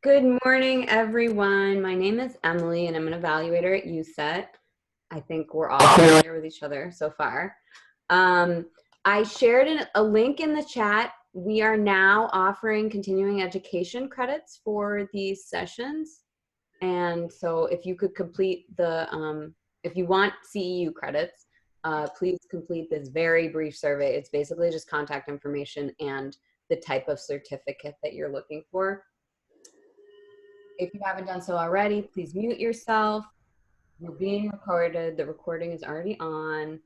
Good morning, everyone. My name is Emily, and I'm an evaluator at USET. I think we're all familiar with each other so far. I shared a link in the chat. We are now offering continuing education credits for these sessions. And so if you could complete if you want CEU credits, please complete this very brief survey. It's basically just contact information and the type of certificate that you're looking for. If you haven't done so already, please mute yourself. You're being recorded. The recording is already on.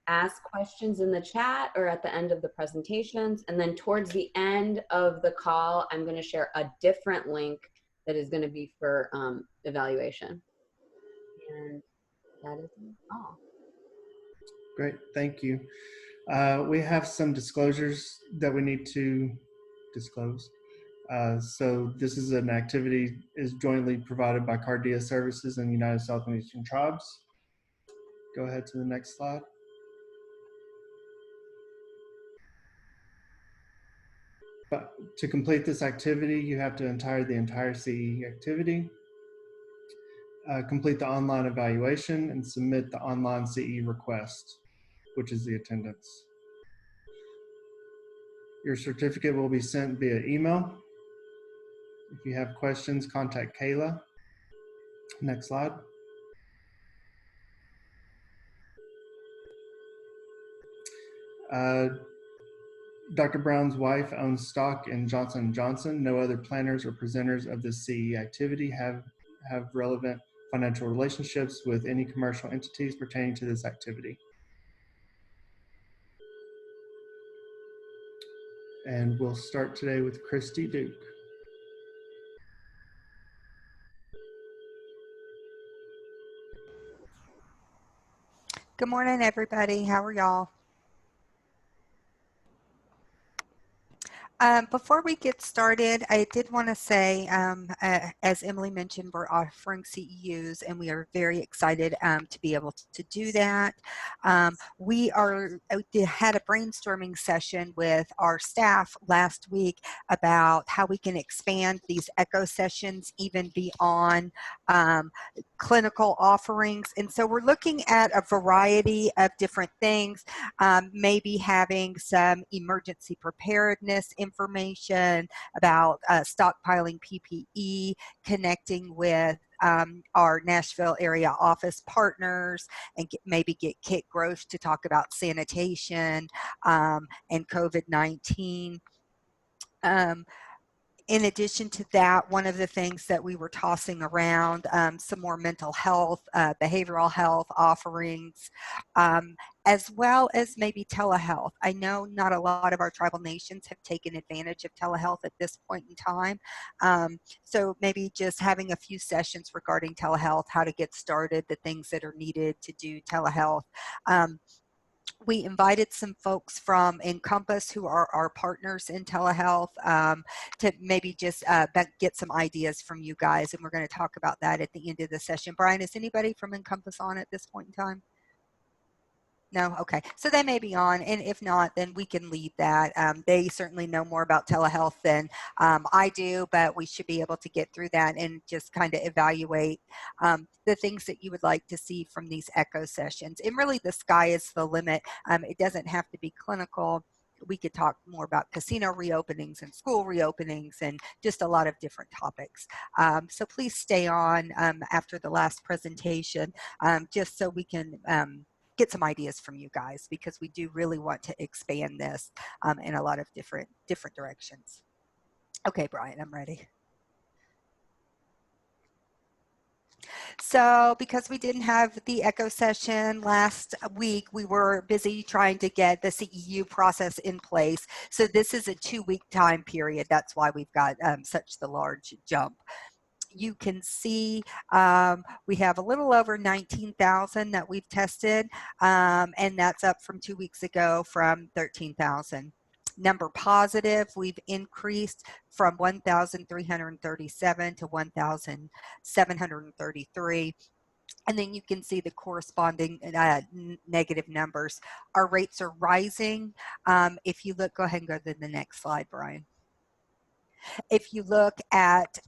Ask questions in the chat or at the end of the presentations. And then towards the end of the call, I'm going to share a different link that is going to be for evaluation. And that is all. Great, thank you. We have some disclosures that we need to disclose. So this is an activity is jointly provided by Cardia Services and United South and Eastern Tribes. Go ahead to the next slide. But to complete this activity, you have to enter the entire CE activity, complete the online evaluation, and submit the online CE request, which is the attendance. Your certificate will be sent via email. If you have questions, contact Kayla. Next slide. Dr. Brown's wife owns stock in Johnson & Johnson. No other planners or presenters of this CE activity have relevant financial relationships with any commercial entities pertaining to this activity. And we'll start today with Christy Duke. Good morning, everybody. How are y'all? Before we get started, I did want to say, as Emily mentioned, we're offering CEUs, and we are very excited to be able to do that. We had a brainstorming session with our staff last week about how we can expand these ECHO sessions even beyond clinical offerings. And so we're looking at a variety of different things, maybe having some emergency preparedness information about stockpiling PPE, connecting with our Nashville area office partners, and maybe get Kit Gross to talk about sanitation and COVID-19. In addition to that, one of the things that we were tossing around, some more mental health, behavioral health offerings, as well as maybe telehealth. I know not a lot of our tribal nations have taken advantage of telehealth at this point in time. So maybe just having a few sessions regarding telehealth, how to get started, the things that are needed to do telehealth. We invited some folks from Encompass, who are our partners in telehealth, to maybe just get some ideas from you guys, and we're going to talk about that at the end of the session. Brian, is anybody from Encompass on at this point in time? No? Okay. So they may be on, and if not, then we can leave that. They certainly know more about telehealth than I do, but we should be able to get through that and just kind of evaluate the things that you would like to see from these ECHO sessions. And really, the sky is the limit. It doesn't have to be clinical. We could talk more about casino reopenings and school reopenings and just a lot of different topics. So please stay on after the last presentation, just so we can get some ideas from you guys, because we do really want to expand this in a lot of different directions. Okay, Brian, I'm ready. So because we didn't have the ECHO session last week, we were busy trying to get the CEU process in place. So this is a 2-week time period. That's why we've got such the large jump. You can see we have a little over 19,000 that we've tested, and that's up from 2 weeks ago from 13,000. Number positive, we've increased from 1,337 to 1,733. And then you can see the corresponding negative numbers. Our rates are rising. If you look, go ahead and go to the next slide, Brian. If you look at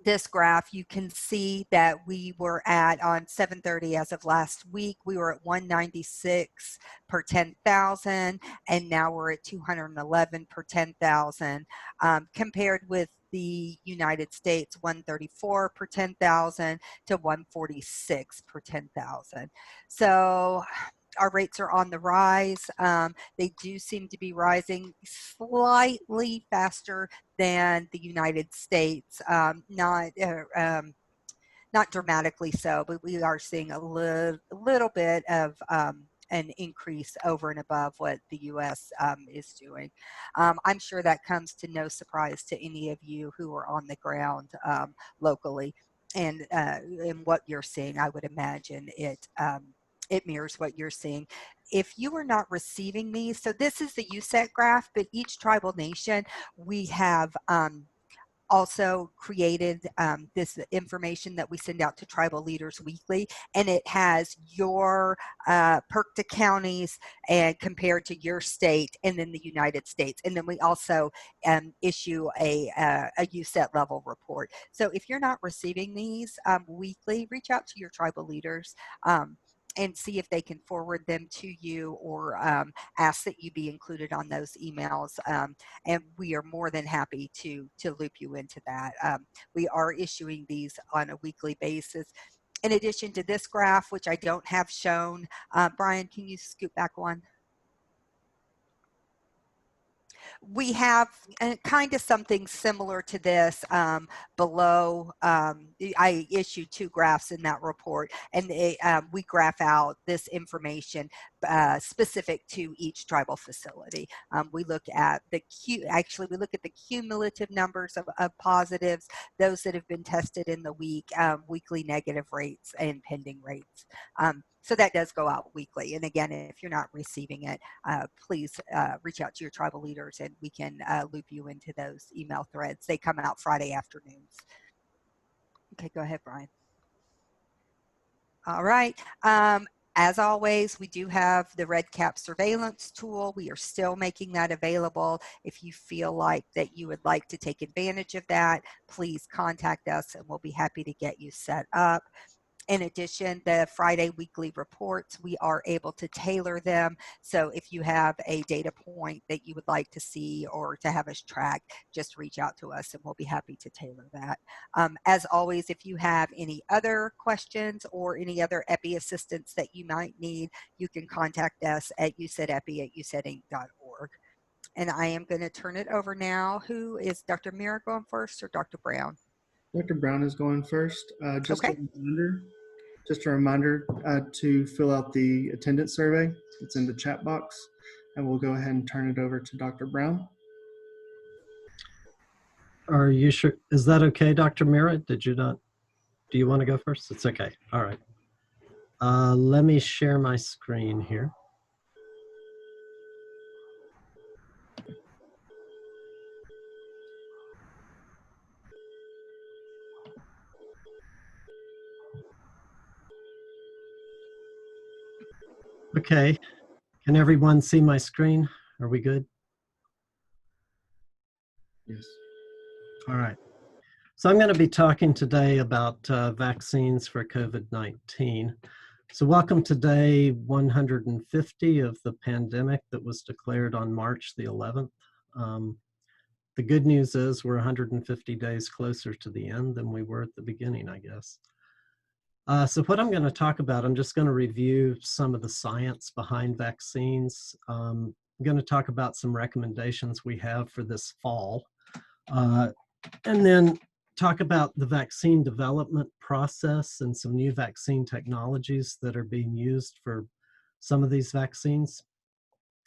this graph, you can see that we were at, on 7/30 as of last week, we were at 196 per 10,000, and now we're at 211 per 10,000, compared with the United States, 134 per 10,000 to 146 per 10,000. So our rates are on the rise. They do seem to be rising slightly faster than the United States, not dramatically so, but we are seeing a little bit of an increase over and above what the U.S. Is doing. I'm sure that comes to no surprise to any of you who are on the ground locally, and what you're seeing. I would imagine it mirrors what you're seeing. If you are not receiving these, so this is the USET graph, but each tribal nation, we have also created this information that we send out to tribal leaders weekly, and it has your PERCTA counties and compared to your state and then the United States. And then we also issue a USET level report. So if you're not receiving these weekly, reach out to your tribal leaders and see if they can forward them to you, or ask that you be included on those emails. And we are more than happy to loop you into that. We are issuing these on a weekly basis. In addition to this graph, which I don't have shown, Brian, can you scoot back one? We have kind of something similar to this below. I issued 2 graphs in that report, and we graph out this information specific to each tribal facility. We look at the we look at the cumulative numbers of positives, those that have been tested in the week, weekly negative rates, and pending rates. So that does go out weekly. And again, if you're not receiving it, please reach out to your tribal leaders, and we can loop you into those email threads. They come out Friday afternoons. Okay, go ahead, Brian. All right. As always, we do have the Red Cap surveillance tool. We are still making that available. If you feel like that you would like to take advantage of that, please contact us and we'll be happy to get you set up. In addition, the Friday weekly reports, we are able to tailor them. So if you have a data point that you would like to see or to have us track, just reach out to us and we'll be happy to tailor that. As always, if you have any other questions or any other EPI assistance that you might need, you can contact us at usetepi@usetinc.org. And I am going to turn it over now. Who is Dr. Mira going first, or Dr. Brown? Dr. Brown is going first. Okay. Just a reminder to fill out the attendance survey. It's in the chat box, and we'll go ahead and turn it over to Dr. Brown. Are you sure? Is that okay, Dr. Mira? Did you not? Do you want to go first? It's okay. All right. Let me share my screen here. Okay. Can everyone see my screen? Are we good? Yes. All right. So I'm going to be talking today about vaccines for COVID-19. So welcome to day 150 of the pandemic that was declared on March the 11th. The good news is we're 150 days closer to the end than we were at the beginning, I guess. So what I'm going to talk about, I'm just going to review some of the science behind vaccines. I'm going to talk about some recommendations we have for this fall, and then talk about the vaccine development process and some new vaccine technologies that are being used for some of these vaccines.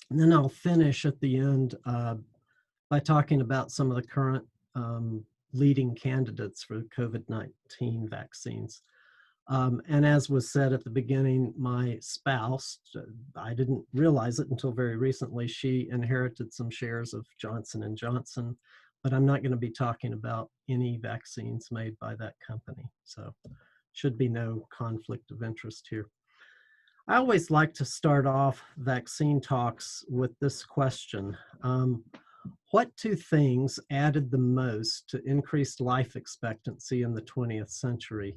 And then I'll finish at the end by talking about some of the current leading candidates for COVID-19 vaccines. And as was said at the beginning, my spouse, I didn't realize it until very recently, she inherited some shares of Johnson & Johnson, but I'm not going to be talking about any vaccines made by that company. So should be no conflict of interest here. I always like to start off vaccine talks with this question. What two things added the most to increased life expectancy in the 20th century?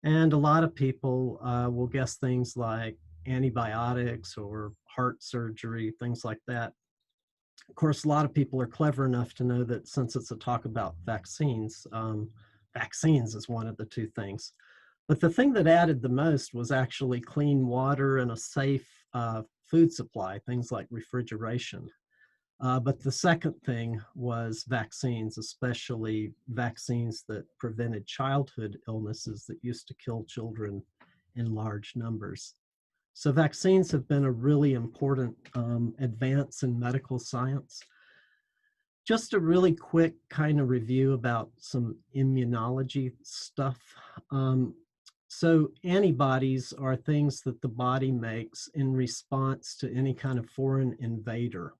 And a lot of people will guess things like antibiotics or heart surgery, things like that. Of course, a lot of people are clever enough to know that since it's a talk about vaccines, vaccines is one of the two things. But the thing that added the most was actually clean water and a safe food supply, things like refrigeration. But the second thing was vaccines, especially vaccines that prevented childhood illnesses that used to kill children in large numbers. So vaccines have been a really important advance in medical science. Just a really quick kind of review about some immunology stuff. So antibodies are things that the body makes in response to any kind of foreign invader.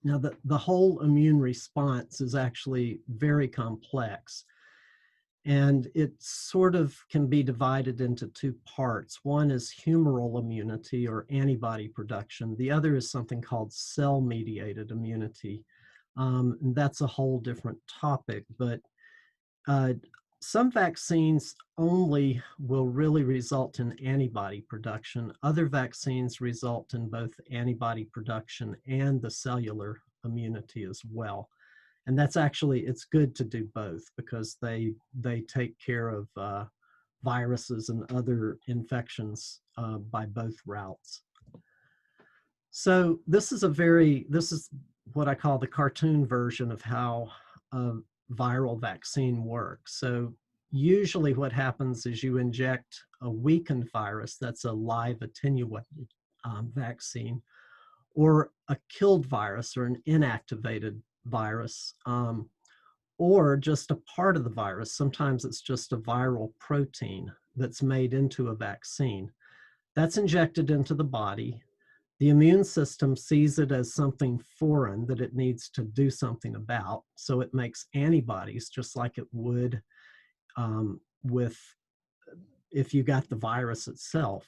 Now, the whole immune response is actually very complex, and it sort of can be divided into two parts. One is humoral immunity or antibody production. The other is something called cell-mediated immunity. And that's a whole different topic, but some vaccines only will really result in antibody production. Other vaccines result in both antibody production and the cellular immunity as well. And that's actually, it's good to do both because they take care of viruses and other infections by both routes. So this is what I call the cartoon version of how viral vaccine works. So usually what happens is you inject a weakened virus, that's a live attenuated vaccine, or a killed virus or an inactivated virus, or just a part of the virus. Sometimes it's just a viral protein that's made into a vaccine. That's injected into the body. The immune system sees it as something foreign that it needs to do something about. So it makes antibodies just like it would if you got the virus itself.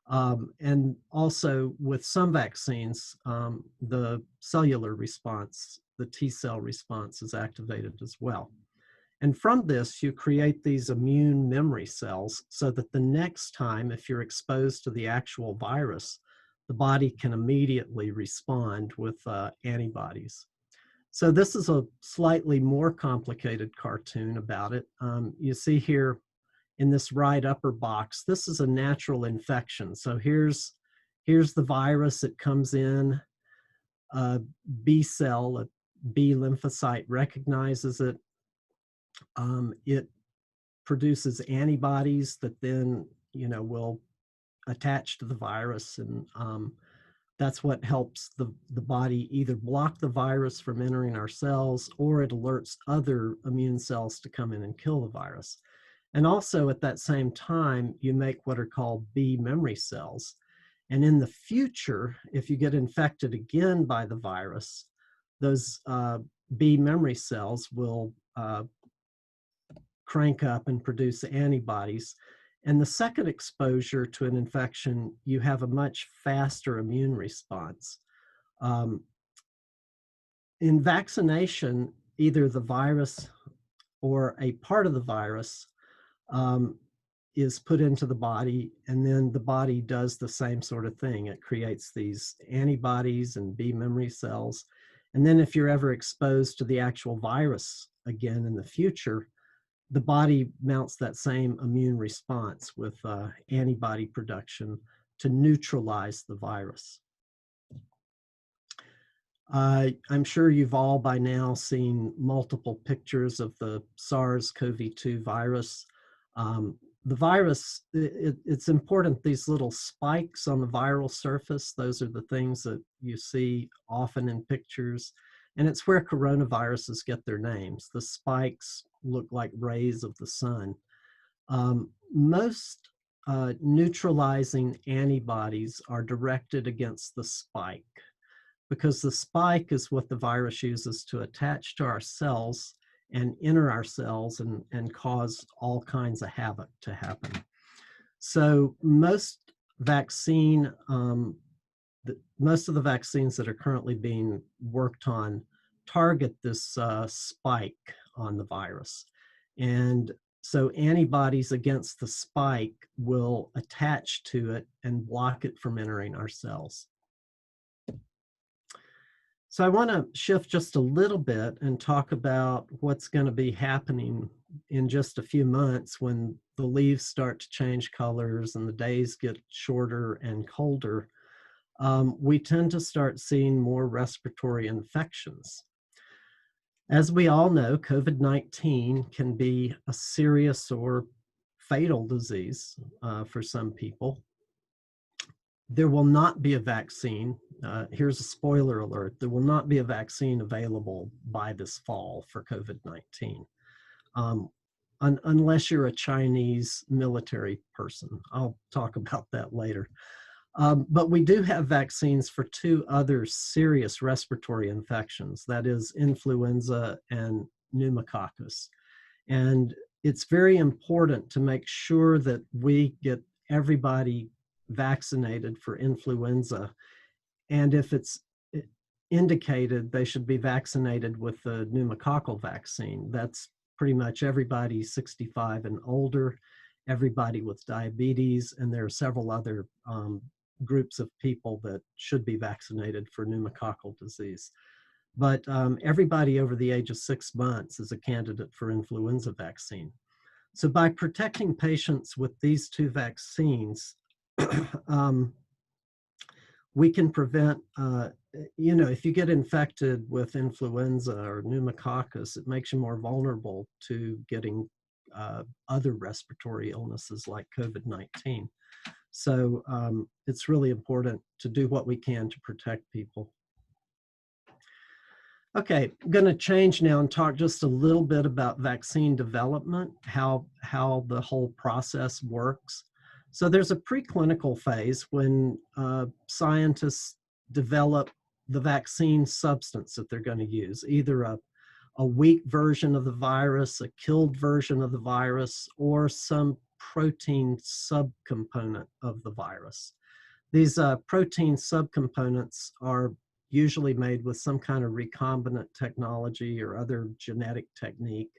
And also with some vaccines, the cellular response, the T cell response is activated as well. And from this, you create these immune memory cells so that the next time, if you're exposed to the actual virus, the body can immediately respond with antibodies. So this is a slightly more complicated cartoon about it. You see here in this right upper box, this is a natural infection. So here's the virus. It comes in, a B cell, a B lymphocyte recognizes it. It produces antibodies that then, will attach to the virus, and that's what helps the body either block the virus from entering our cells, or it alerts other immune cells to come in and kill the virus. And also at that same time, you make what are called B memory cells. And in the future, if you get infected again by the virus, those B memory cells will crank up and produce antibodies. And the second exposure to an infection, you have a much faster immune response. In vaccination, either the virus or a part of the virus is put into the body, and then the body does the same sort of thing. It creates these antibodies and B memory cells. And then if you're ever exposed to the actual virus again in the future, the body mounts that same immune response with antibody production to neutralize the virus. I'm sure you've all by now seen multiple pictures of the SARS-CoV-2 virus. The virus, it's important, these little spikes on the viral surface, those are the things that you see often in pictures. And it's where coronaviruses get their names. The spikes look like rays of the sun. Most neutralizing antibodies are directed against the spike, because the spike is what the virus uses to attach to our cells and enter our cells and cause all kinds of havoc to happen. So most vaccine most of the vaccines that are currently being worked on target this spike on the virus. And so antibodies against the spike will attach to it and block it from entering our cells. So I want to shift just a little bit and talk about what's going to be happening in just a few months when the leaves start to change colors and the days get shorter and colder. We tend to start seeing more respiratory infections. As we all know, COVID-19 can be a serious or fatal disease for some people. There will not be a vaccine. Here's a spoiler alert. There will not be a vaccine available by this fall for COVID-19, unless you're a Chinese military person. I'll talk about that later. But we do have vaccines for two other serious respiratory infections, that is influenza and pneumococcus. And it's very important to make sure that we get everybody vaccinated for influenza. And if it's indicated, they should be vaccinated with the pneumococcal vaccine. That's pretty much everybody 65 and older, everybody with diabetes, and there are several other groups of people that should be vaccinated for pneumococcal disease. But everybody over the age of 6 months is a candidate for influenza vaccine. So by protecting patients with these two vaccines, we can prevent, if you get infected with influenza or pneumococcus, it makes you more vulnerable to getting other respiratory illnesses like COVID-19. So it's really important to do what we can to protect people. Okay, I'm going to change now and talk just a little bit about vaccine development, how the whole process works. So there's a preclinical phase when scientists develop the vaccine substance that they're going to use, either a weak version of the virus, a killed version of the virus, or some protein subcomponent of the virus. These protein subcomponents are usually made with some kind of recombinant technology or other genetic technique.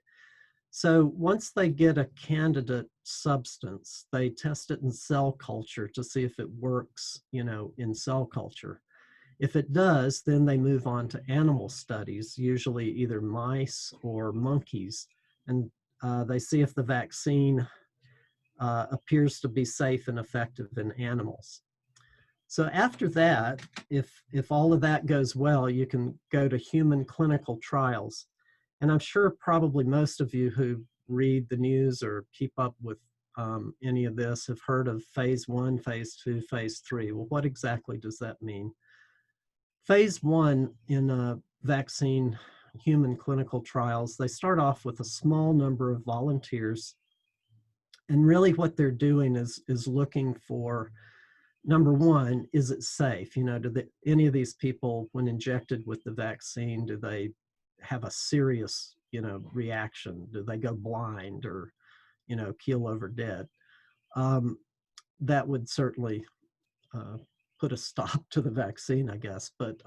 So once they get a candidate substance, they test it in cell culture to see if it works, in cell culture. If it does, then they move on to animal studies, usually either mice or monkeys, and they see if the vaccine appears to be safe and effective in animals. So after that, if all of that goes well, you can go to human clinical trials. And I'm sure probably most of you who read the news or keep up with any of this have heard of phase 1, phase 2, phase 3. Well, what exactly does that mean? Phase 1 in vaccine human clinical trials, they start off with a small number of volunteers. And really what they're doing is looking for, number one, is it safe? Do any of these people, when injected with the vaccine, do they have a serious, reaction? Do they go blind or, keel over dead? That would certainly put a stop to the vaccine, I guess. But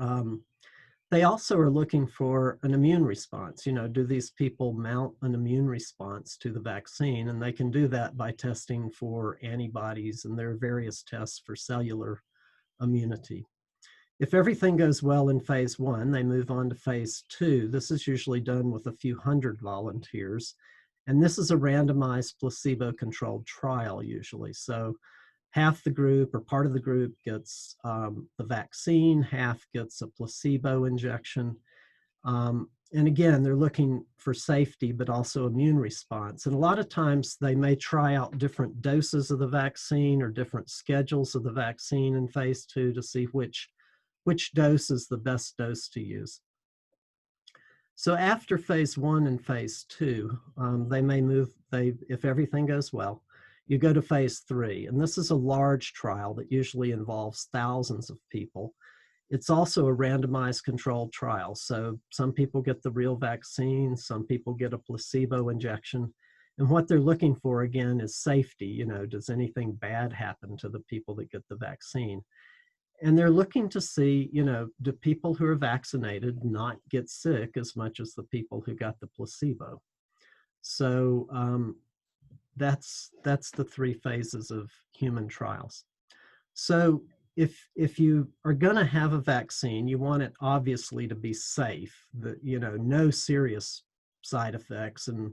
they also are looking for an immune response. Do these people mount an immune response to the vaccine? And they can do that by testing for antibodies, and there are various tests for cellular immunity. If everything goes well in phase 1, they move on to phase 2. This is usually done with a few hundred volunteers. And this is a randomized placebo-controlled trial usually. So half the group or part of the group gets the vaccine, half gets a placebo injection. And again, they're looking for safety, but also immune response. And a lot of times they may try out different doses of the vaccine or different schedules of the vaccine in phase 2 to see which dose is the best dose to use. So after phase 1 and phase 2, they may move, if everything goes well, you go to phase 3. And this is a large trial that usually involves thousands of people. It's also a randomized controlled trial. So some people get the real vaccine, some people get a placebo injection. And what they're looking for, again, is safety. Does anything bad happen to the people that get the vaccine? And they're looking to see, you know, do people who are vaccinated not get sick as much as the people who got the placebo? So that's the 3 phases of human trials. So if you are going to have a vaccine, you want it obviously to be safe, that, you know, no serious side effects, and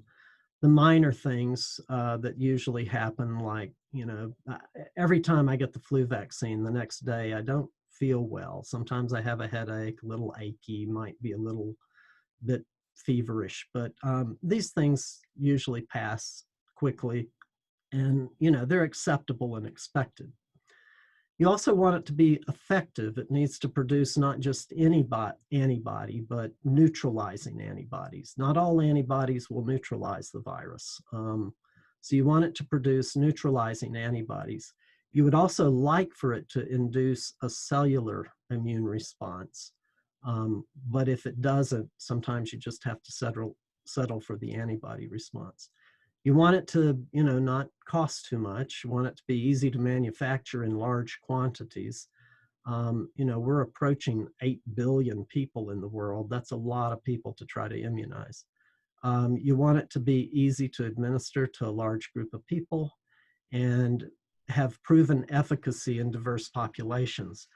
the minor things that usually happen, like, you know, every time I get the flu vaccine, the next day I don't feel well. Sometimes I have a headache, a little achy, might be a little bit feverish, but these things usually pass quickly, and, you know, they're acceptable and expected. You also want it to be effective. It needs to produce not just any antibody, but neutralizing antibodies. Not all antibodies will neutralize the virus. So you want it to produce neutralizing antibodies. You would also like for it to induce a cellular immune response. But if it doesn't, sometimes you just have to settle for the antibody response. You want it to, you know, not cost too much. You want it to be easy to manufacture in large quantities. You know, we're approaching 8 billion people in the world. That's a lot of people to try to immunize. You want it to be easy to administer to a large group of people and have proven efficacy in diverse populations.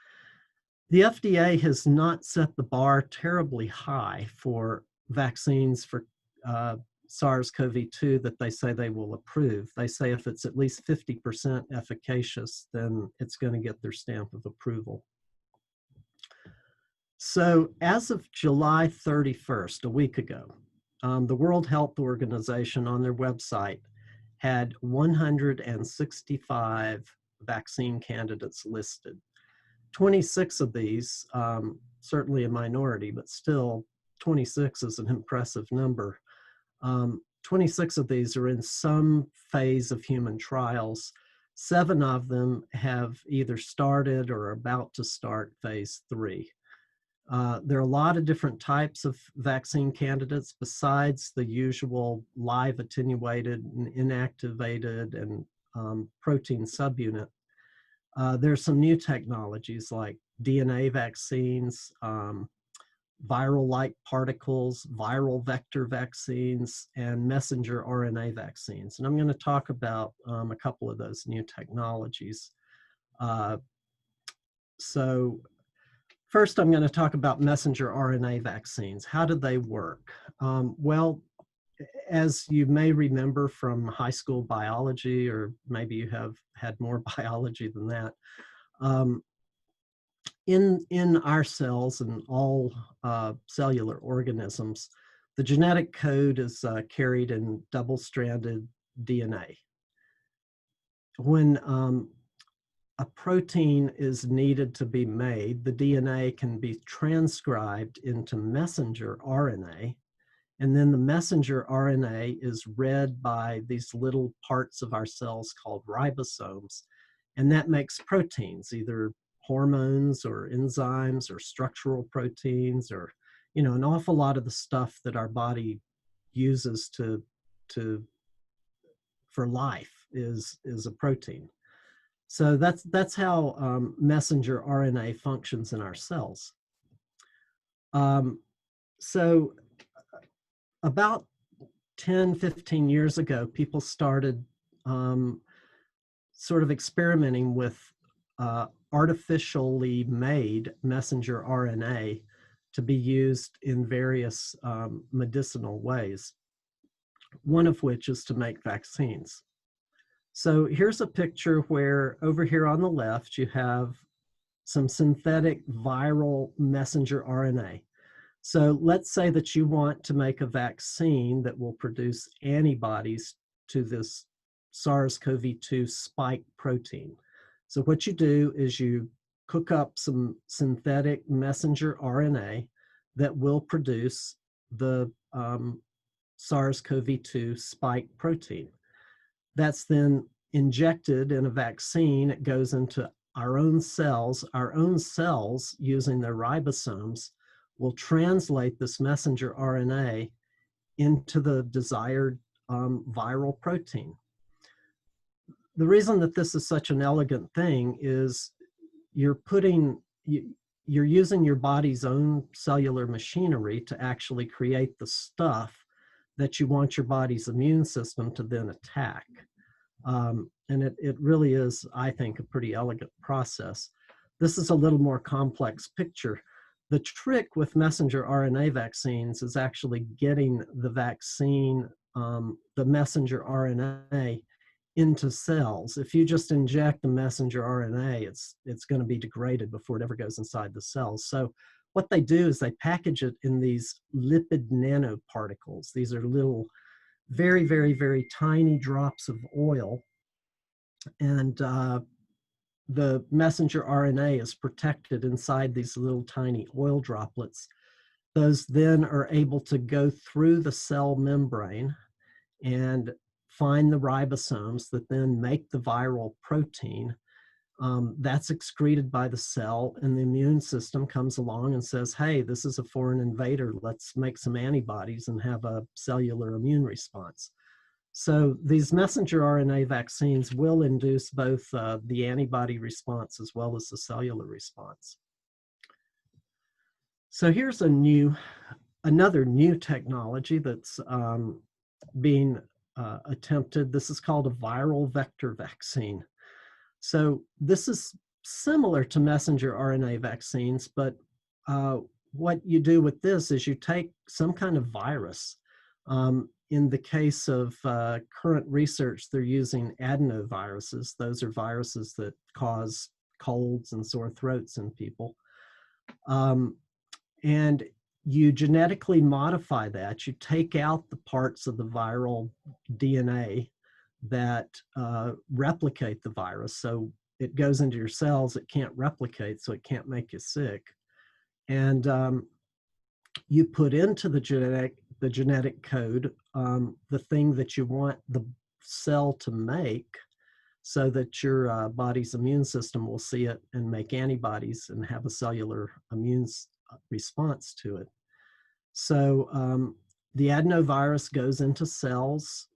The FDA has not set the bar terribly high for vaccines for SARS-CoV-2 that they say they will approve. They say if it's at least 50% efficacious, then it's going to get their stamp of approval. So as of July 31st, a week ago, the World Health Organization on their website had 165 vaccine candidates listed. 26 of these, certainly a minority, but still 26 is an impressive number. 26 of these are in some phase of human trials. 7 of them have either started or are about to start phase 3. There are a lot of different types of vaccine candidates besides the usual live attenuated and inactivated and protein subunit. There's some new technologies like DNA vaccines, viral-like particles, viral vector vaccines, and messenger RNA vaccines. And I'm going to talk about a couple of those new technologies. So first, I'm going to talk about messenger RNA vaccines. How do they work? Well, as you may remember from high school biology, or maybe you have had more biology than that, in our cells and all cellular organisms, the genetic code is carried in double-stranded DNA. When a protein is needed to be made, the DNA can be transcribed into messenger RNA, and then the messenger RNA is read by these little parts of our cells called ribosomes, and that makes proteins, either hormones or enzymes or structural proteins, or, you know, an awful lot of the stuff that our body uses for life is a protein. So that's how messenger RNA functions in our cells. So about 10, 15 years ago, people started sort of experimenting with artificially made messenger RNA to be used in various medicinal ways, one of which is to make vaccines. So here's a picture where over here on the left, you have some synthetic viral messenger RNA. So let's say that you want to make a vaccine that will produce antibodies to this SARS-CoV-2 spike protein. So what you do is you cook up some synthetic messenger RNA that will produce the SARS-CoV-2 spike protein. That's then injected in a vaccine. It goes into our own cells. Our own cells, using their ribosomes, will translate this messenger RNA into the desired viral protein. The reason that this is such an elegant thing is you're putting, you're using your body's own cellular machinery to actually create the stuff that you want your body's immune system to then attack. And it really is, I think, a pretty elegant process. This is a little more complex picture. The trick with messenger RNA vaccines is actually getting the vaccine, the messenger RNA, into cells. If you just inject the messenger RNA, it's going to be degraded before it ever goes inside the cells. So what they do is they package it in these lipid nanoparticles. These are little, very, very, very tiny drops of oil. And the messenger RNA is protected inside these little tiny oil droplets. Those then are able to go through the cell membrane and find the ribosomes that then make the viral protein. That's excreted by the cell, and the immune system comes along and says, hey, this is a foreign invader. Let's make some antibodies and have a cellular immune response. So these messenger RNA vaccines will induce both the antibody response as well as the cellular response. So here's another new technology that's being attempted. This is called a viral vector vaccine. So this is similar to messenger RNA vaccines, but what you do with this is you take some kind of virus. In the case of current research, they're using adenoviruses. Those are viruses that cause colds and sore throats in people. And you genetically modify that. You take out the parts of the viral DNA that replicate the virus. So it goes into your cells, it can't replicate, so it can't make you sick. And you put into the genetic code the thing that you want the cell to make, so that your body's immune system will see it and make antibodies and have a cellular immune response to it. So the adenovirus goes into cells.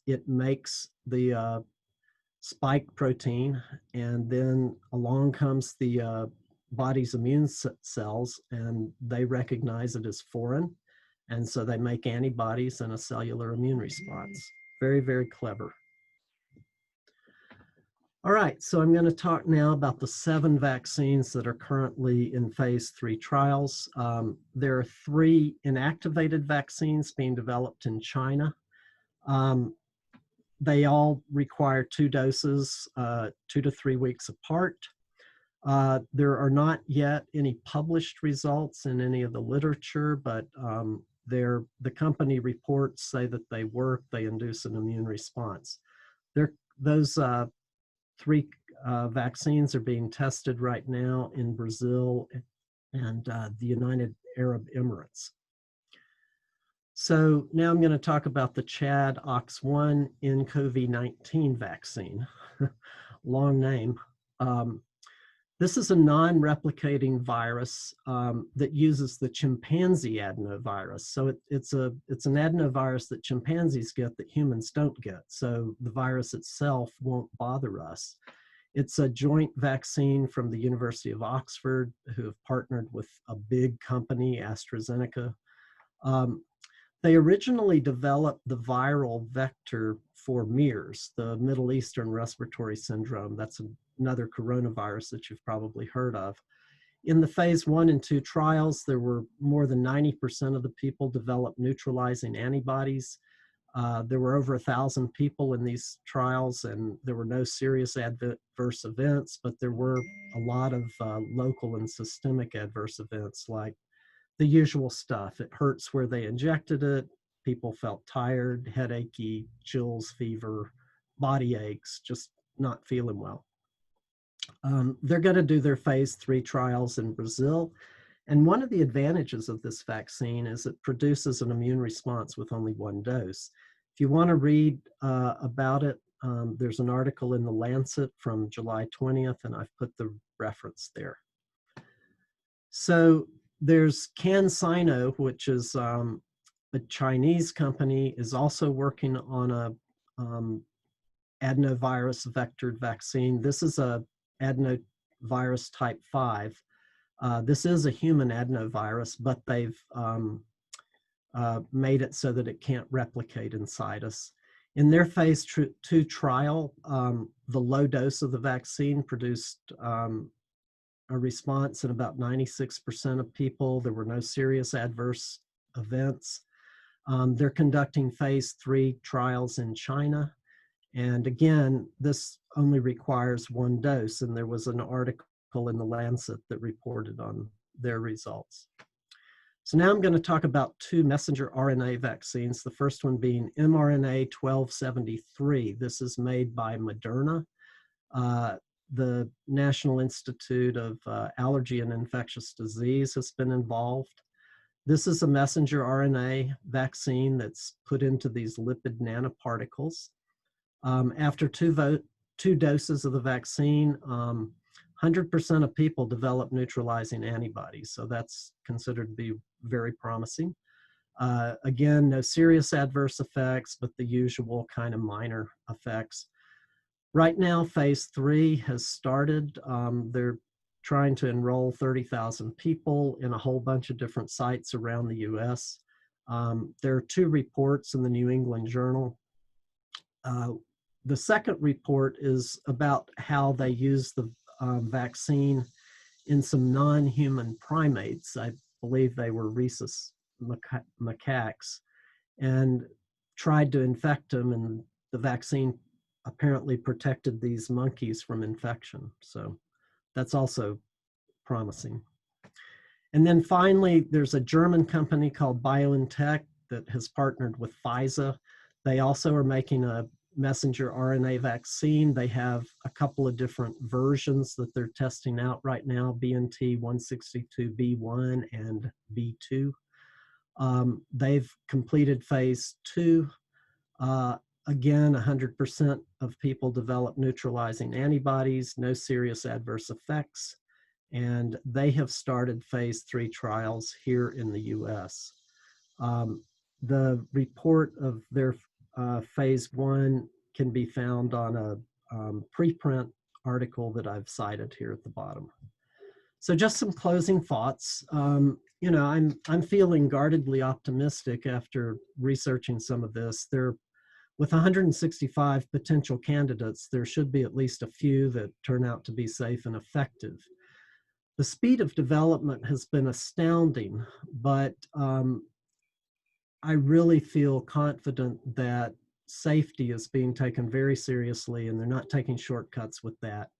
It makes the spike protein, and then along comes the body's immune cells, and they recognize it as foreign, and so they make antibodies and a cellular immune response. Very, very clever. All right, so I'm going to talk now about the 7 vaccines that are currently in phase 3 trials. There are 3 inactivated vaccines being developed in China. They all require 2 doses, 2 to 3 weeks apart. There are not yet any published results in any of the literature, but the company reports say that they work, they induce an immune response. Those 3 vaccines are being tested right now in Brazil and the United Arab Emirates. So now I'm going to talk about the ChAd-OX1 COVID-19 vaccine. Long name. This is a non-replicating virus that uses the chimpanzee adenovirus. So it's an adenovirus that chimpanzees get that humans don't get. So the virus itself won't bother us. It's a joint vaccine from the University of Oxford, who have partnered with a big company, AstraZeneca. They originally developed the viral vector for MERS, the Middle Eastern Respiratory Syndrome. That's another coronavirus that you've probably heard of. In the phase 1 and 2 trials, there were more than 90% of the people developed neutralizing antibodies. There were over 1,000 people in these trials, and there were no serious adverse events, but there were a lot of local and systemic adverse events, like the usual stuff. It hurts where they injected it. People felt tired, headachy, chills, fever, body aches, just not feeling well. They're going to do their phase 3 trials in Brazil. And one of the advantages of this vaccine is it produces an immune response with only 1 dose. If you want to read about it, there's an article in The Lancet from July 20th, and I've put the reference there. So there's CanSino, which is a Chinese company, is also working on a adenovirus vectored vaccine. This is a adenovirus virus type 5. This is a human adenovirus, but they've made it so that it can't replicate inside us. In their phase 2 trial, the low dose of the vaccine produced a response in about 96% of people. There were no serious adverse events. They're conducting phase 3 trials in China. And again, this only requires one dose. And there was an article in the Lancet that reported on their results. So now I'm going to talk about 2 messenger RNA vaccines, the first one being mRNA 1273. This is made by Moderna. The National Institute of Allergy and Infectious Disease has been involved. This is a messenger RNA vaccine that's put into these lipid nanoparticles. After 2 doses of the vaccine, 100% of people develop neutralizing antibodies, so that's considered to be very promising. Again, no serious adverse effects, but the usual kind of minor effects. Right now, phase 3 has started. They're trying to enroll 30,000 people in a whole bunch of different sites around the US. There are 2 reports in the New England Journal. The second report is about how they use the vaccine in some non-human primates. I believe they were rhesus macaques, and tried to infect them, and the vaccine apparently protected these monkeys from infection. So that's also promising. And then finally, there's a German company called BioNTech that has partnered with Pfizer. They also are making a messenger RNA vaccine. They have a couple of different versions that they're testing out right now, BNT162b1 and b2. They've completed phase 2. Again, 100% of people develop neutralizing antibodies, no serious adverse effects, and they have started phase 3 trials here in the US. The report of their phase 1 can be found on a preprint article that I've cited here at the bottom. So just some closing thoughts. You know, I'm feeling guardedly optimistic after researching some of this. With 165 potential candidates, there should be at least a few that turn out to be safe and effective. The speed of development has been astounding, but I really feel confident that safety is being taken very seriously, and they're not taking shortcuts with that.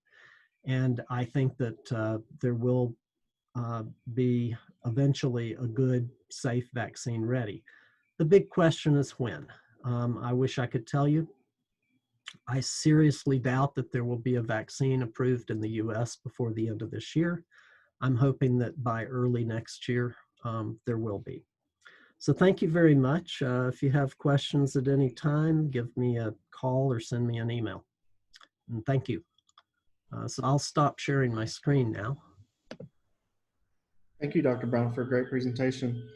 And I think that there will be eventually a good, safe vaccine ready. The big question is when. I wish I could tell you. I seriously doubt that there will be a vaccine approved in the US before the end of this year. I'm hoping that by early next year, there will be. So thank you very much. If you have questions at any time, give me a call or send me an email. And thank you. So I'll stop sharing my screen now. Thank you, Dr. Brown, for a great presentation.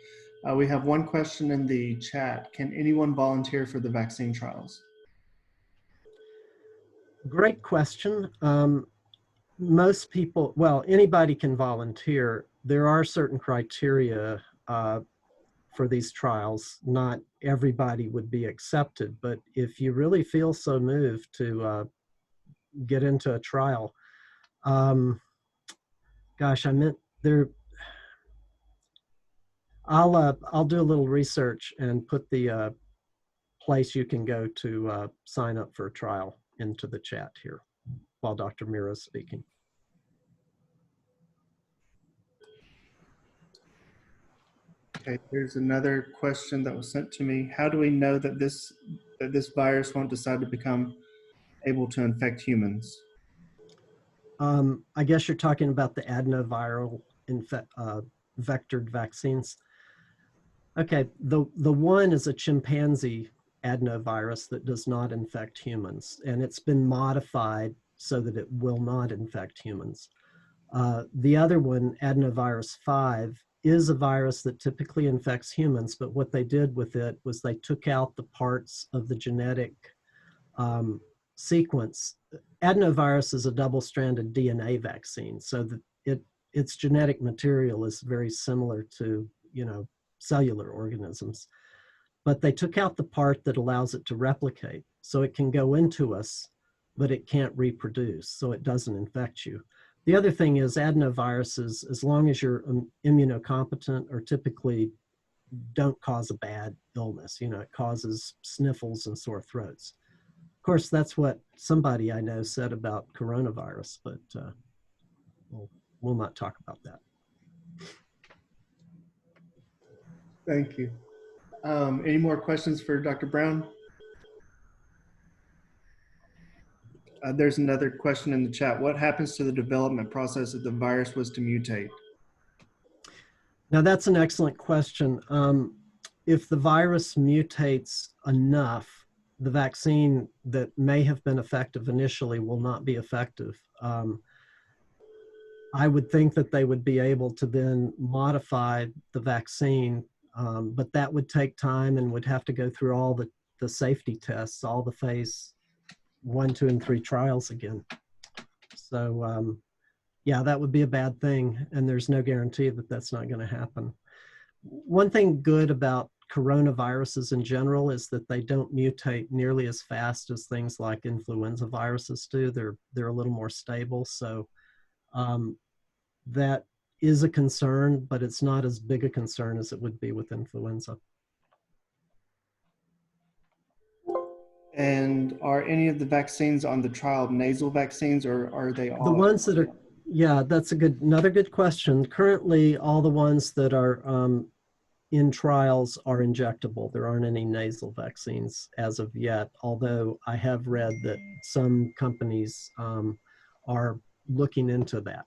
We have one question in the chat. Can anyone volunteer for the vaccine trials? Great question. Most people, well, anybody can volunteer. There are certain criteria for these trials. Not everybody would be accepted, but if you really feel so moved to get into a trial, gosh, I meant there. I'll do a little research and put the place you can go to sign up for a trial into the chat here while Dr. Mira is speaking. Okay, here's another question that was sent to me. How do we know that this virus won't decide to become able to infect humans? I guess you're talking about the adenoviral vectored vaccines. Okay, the one is a chimpanzee adenovirus that does not infect humans, and it's been modified so that it will not infect humans. The other one, adenovirus 5, is a virus that typically infects humans, but what they did with it was they took out the parts of the genetic sequence. Adenovirus is a double-stranded DNA vaccine, so that its genetic material is very similar to, cellular organisms. But they took out the part that allows it to replicate. So it can go into us, but it can't reproduce, so it doesn't infect you. The other thing is adenoviruses, as long as you're immunocompetent, are typically don't cause a bad illness. It causes sniffles and sore throats. Of course, that's what somebody I know said about coronavirus, but we'll not talk about that. Thank you. Any more questions for Dr. Brown? There's another question in the chat. What happens to the development process if the virus was to mutate? Now, that's an excellent question. If the virus mutates enough, the vaccine that may have been effective initially will not be effective. I would think that they would be able to then modify the vaccine, but that would take time and would have to go through all the safety tests, all the phase 1, 2, and 3 trials again. So yeah, that would be a bad thing, and there's no guarantee that that's not going to happen. One thing good about coronaviruses in general is that they don't mutate nearly as fast as things like influenza viruses do. They're a little more stable, so that is a concern, but it's not as big a concern as it would be with influenza. And are any of the vaccines on the trial nasal vaccines, or are they all? The ones that are, yeah, that's another good question. Currently, all the ones that are in trials are injectable. There aren't any nasal vaccines as of yet, although I have read that some companies are looking into that.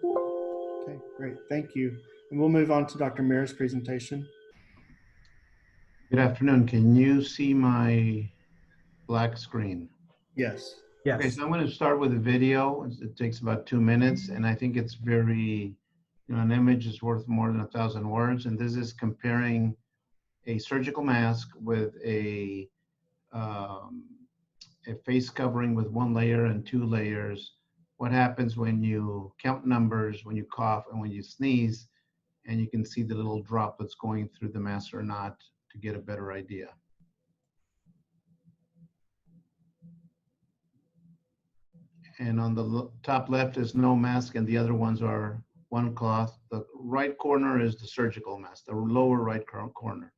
Okay, great, thank you. And we'll move on to Dr. Mira's presentation. Good afternoon. Can you see my black screen? Yes. Yes. Okay, so I'm going to start with a video. It takes about 2 minutes, and I think it's very, an image is worth more than 1,000 words. And this is comparing a surgical mask with a face covering with 1 layer and 2 layers. What happens when you count numbers, when you cough, and when you sneeze, and you can see the little droplets going through the mask or not to get a better idea. And on the top left is no mask, and the other ones are 1 cloth. The right corner is the surgical mask, the lower right corner.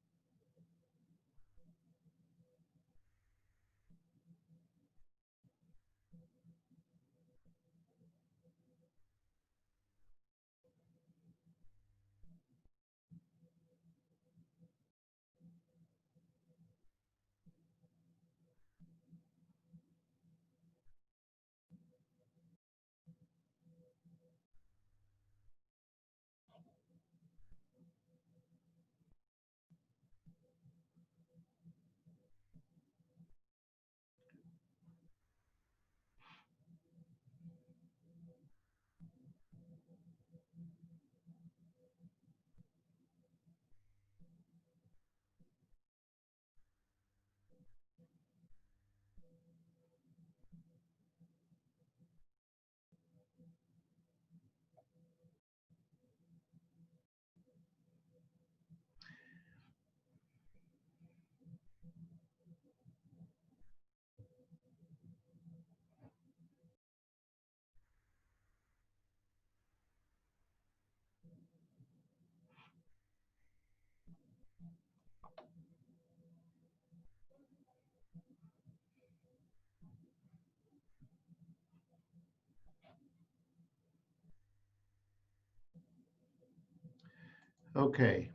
Okay.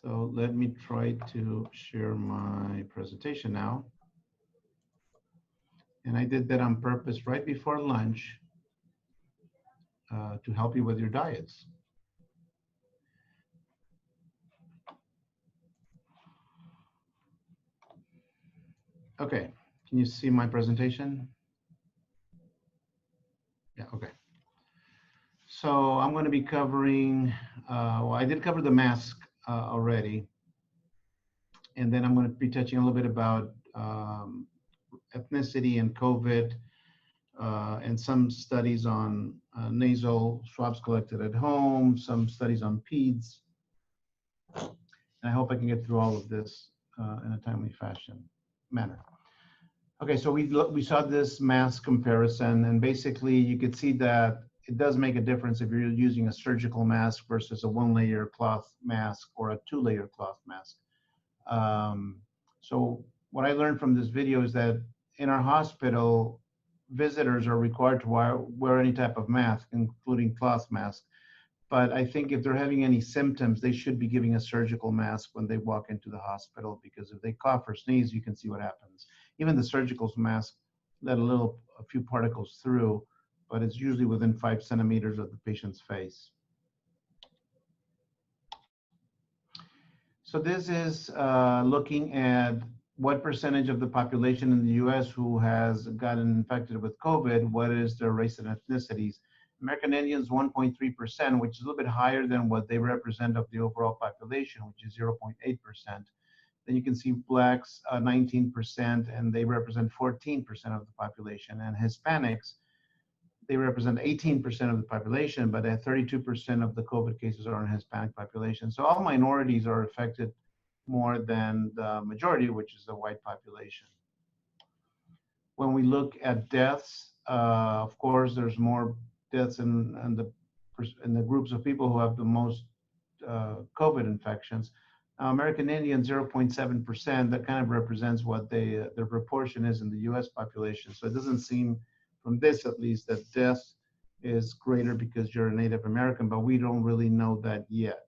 So let me try to share my presentation now. And I did that on purpose right before lunch to help you with your diets. Okay, can you see my presentation? Yeah, okay. So I'm going to be covering, well, I did cover the mask already. And then I'm going to be touching a little bit about ethnicity and COVID, and some studies on nasal swabs collected at home, some studies on PEDS. And I hope I can get through all of this in a timely manner. Okay, so we saw this mask comparison, and basically you could see that it does make a difference if you're using a surgical mask versus a one-layer cloth mask or a two-layer cloth mask. So what I learned from this video is that in our hospital, visitors are required to wear any type of mask, including cloth mask. But I think if they're having any symptoms, they should be giving a surgical mask when they walk into the hospital, because if they cough or sneeze, you can see what happens. Even the surgical mask let a few particles through, but it's usually within 5 centimeters of the patient's face. So this is looking at what percentage of the population in the US who has gotten infected with COVID, what is their race and ethnicities. American Indians, 1.3%, which is a little bit higher than what they represent of the overall population, which is 0.8%. Then you can see Blacks, 19%, and they represent 14% of the population. And Hispanics, they represent 18% of the population, but at 32% of the COVID cases are in Hispanic population. So all minorities are affected more than the majority, which is the white population. When we look at deaths, of course, there's more deaths in the groups of people who have the most COVID infections. American Indian, 0.7%, that kind of represents what their proportion is in the US population. So it doesn't seem, from this at least, that death is greater because you're a Native American, but we don't really know that yet.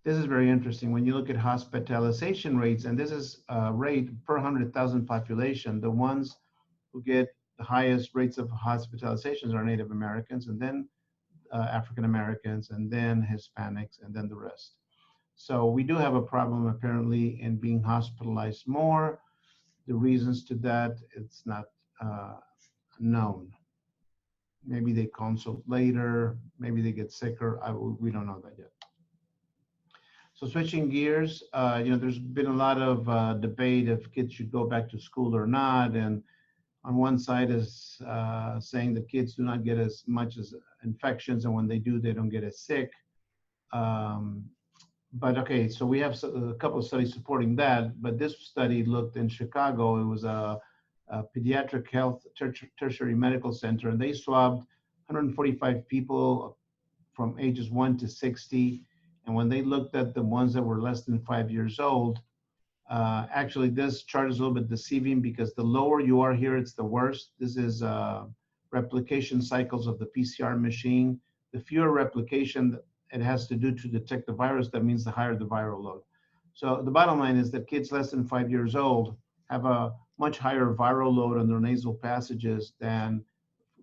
This is very interesting. When you look at hospitalization rates, and this is rate per 100,000 population, the ones who get the highest rates of hospitalizations are Native Americans, and then African Americans, and then Hispanics, and then the rest. So we do have a problem apparently in being hospitalized more. The reasons to that, it's not known. Maybe they consult later, maybe they get sicker. We don't know that yet. So switching gears, there's been a lot of debate if kids should go back to school or not. And on one side is saying that kids do not get as much as infections, and when they do, they don't get as sick. But okay, so we have a couple of studies supporting that, but this study looked in Chicago. It was a pediatric health tertiary medical center, and they swabbed 145 people from ages 1 to 60. And when they looked at the ones that were less than 5 years old, actually this chart is a little bit deceiving because the lower you are here, it's the worst. This is replication cycles of the PCR machine. The fewer replication it has to do to detect the virus, that means the higher the viral load. So the bottom line is that kids less than 5 years old have a much higher viral load on their nasal passages than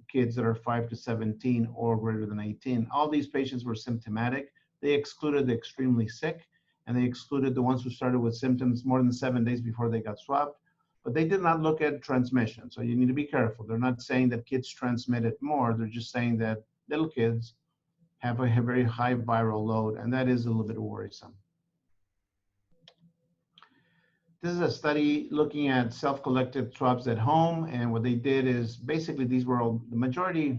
kids that are 5 to 17 or greater than 18. All these patients were symptomatic. They excluded the extremely sick, and they excluded the ones who started with symptoms more than 7 days before they got swabbed. But they did not look at transmission. So you need to be careful. They're not saying that kids transmit it more. They're just saying that little kids have a very high viral load, and that is a little bit worrisome. This is a study looking at self-collected swabs at home, and what they did is basically these were all, the majority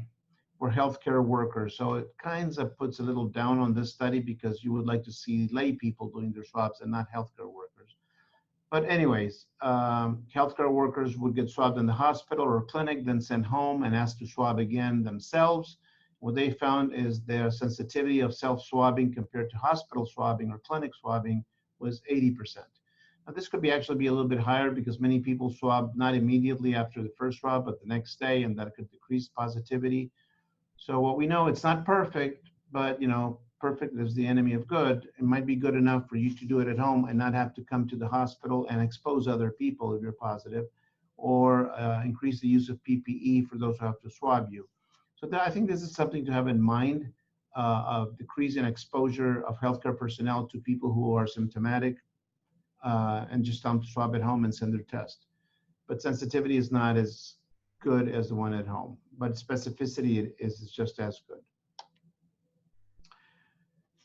were healthcare workers. So it kind of puts a little down on this study because you would like to see lay people doing their swabs and not healthcare workers. But anyways, healthcare workers would get swabbed in the hospital or clinic, then sent home and asked to swab again themselves. What they found is their sensitivity of self-swabbing compared to hospital swabbing or clinic swabbing was 80%. Now this could actually be a little bit higher because many people swab not immediately after the first swab, but the next day, and that could decrease positivity. So what we know, it's not perfect, but perfect is the enemy of good. It might be good enough for you to do it at home and not have to come to the hospital and expose other people if you're positive, or increase the use of PPE for those who have to swab you. So I think this is something to have in mind, of decreasing exposure of healthcare personnel to people who are symptomatic, and just tell them to swab at home and send their test. But sensitivity is not as good as the one at home, but specificity is just as good.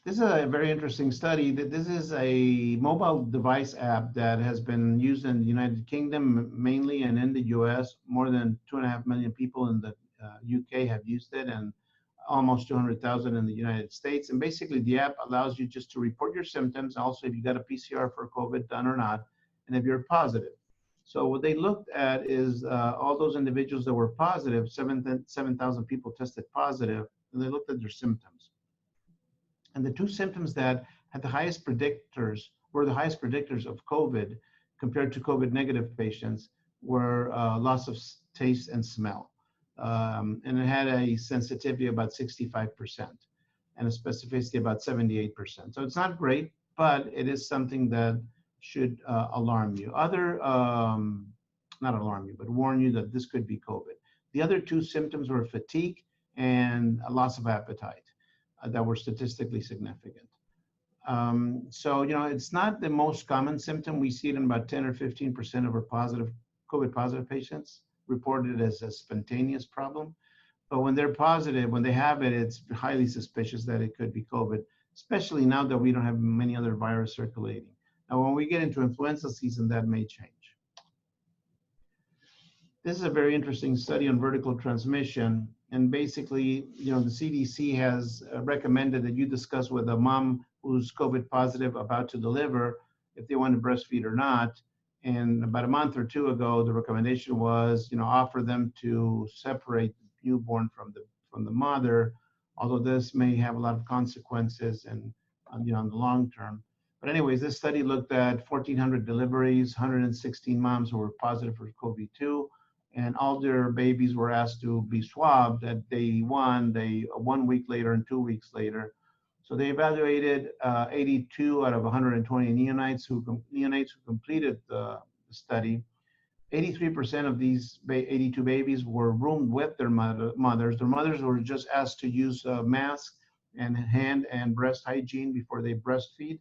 This is a very interesting study. This is a mobile device app that has been used in the United Kingdom mainly, and in the US. More than 2.5 million people in the UK have used it, and almost 200,000 in the United States. And basically the app allows you just to report your symptoms, also if you got a PCR for COVID done or not, and if you're positive. So what they looked at is all those individuals that were positive, 7,000 people tested positive, and they looked at their symptoms. And the two symptoms that had the highest predictors were the highest predictors of COVID compared to COVID negative patients were loss of taste and smell. And it had a sensitivity about 65% and a specificity about 78%. So it's not great, but it is something that should alarm you. Not alarm you, but warn you that this could be COVID. The other two symptoms were fatigue and a loss of appetite that were statistically significant. So, you know, it's not the most common symptom. We see it in about 10 or 15% of our COVID positive patients reported as a spontaneous problem. But when they're positive, when they have it, it's highly suspicious that it could be COVID, especially now that we don't have many other viruses circulating. Now, when we get into influenza season, that may change. This is a very interesting study on vertical transmission. And basically, you know, the CDC has recommended that you discuss with a mom who's COVID positive about to deliver if they want to breastfeed or not. And about a month or two ago, the recommendation was, you know, offer them to separate the newborn from the mother, although this may have a lot of consequences and, you know, in the long term. But anyways, this study looked at 1,400 deliveries, 116 moms who were positive for COVID-2, and all their babies were asked to be swabbed at day 1, 1 week later, and 2 weeks later. So they evaluated 82 out of 120 neonates who completed the study. 83% of these 82 babies were roomed with their mothers. Their mothers were just asked to use a mask and hand and breast hygiene before they breastfeed.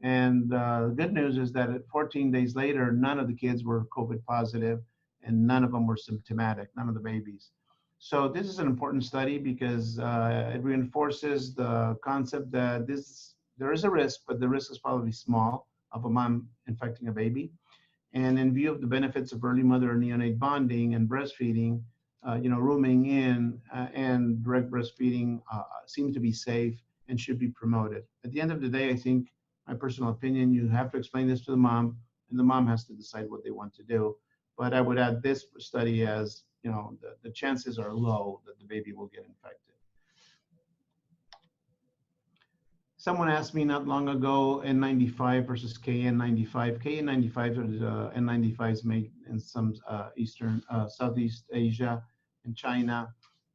And the good news is that 14 days later, none of the kids were COVID positive, and none of them were symptomatic, none of the babies. So this is an important study because it reinforces the concept that there is a risk, but the risk is probably small of a mom infecting a baby. And in view of the benefits of early mother and neonate bonding and breastfeeding, you know, rooming in and direct breastfeeding seems to be safe and should be promoted. At the end of the day, I think, my personal opinion, you have to explain this to the mom, and the mom has to decide what they want to do. But I would add this study as, you know, the chances are low that the baby will get infected. Someone asked me not long ago, N95 versus KN95. KN95 is N95s made in some Southeast Asia and China.